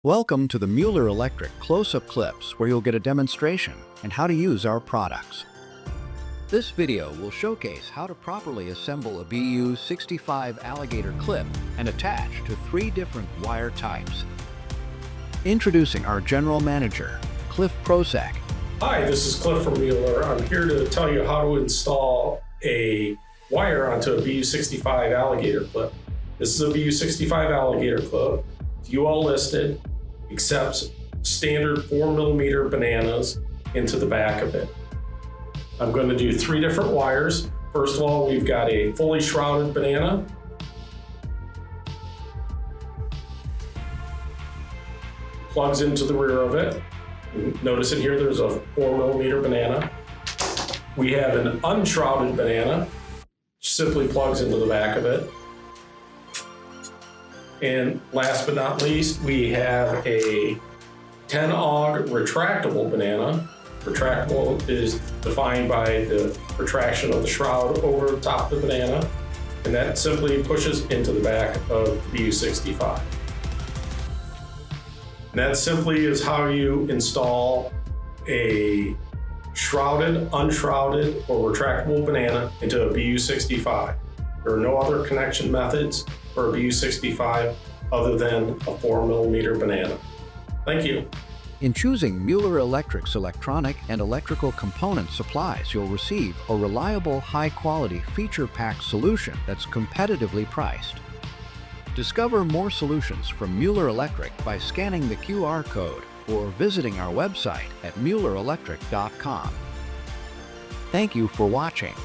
Welcome to the Mueller Electric Closeup Clips, where you'll get a demonstration and how to use our products. This video will showcase how to properly assemble a BU-65 Alligator clip and attach to 3 different wire types. Introducing our General Manager, Cliff Prosak. Hi, this is Cliff from Mueller. I'm here to tell you how to install a wire onto a BU-65 Alligator clip. This is a BU-65 Alligator clip. UL listed, accepts standard 4mm bananas into the back of it. I'm going to do 3 different wires. First of all, we've got a fully shrouded banana. Plugs into the rear of it. Notice in here there's a 4mm banana. We have an unshrouded banana, simply plugs into the back of it. And last but not least, we have a 10-AUG retractable banana. Retractable is defined by the retraction of the shroud over the top of the banana, and that simply pushes into the back of the BU-65. And that simply is how you install a shrouded, unshrouded, or retractable banana into a BU-65. There are no other connection methods for a BU-65 other than a 4mm banana. Thank you. In choosing Mueller Electric's electronic and electrical component supplies, you'll receive a reliable, high-quality, feature-packed solution that's competitively priced. Discover more solutions from Mueller Electric by scanning the QR code or visiting our website at muellerelectric.com. Thank you for watching.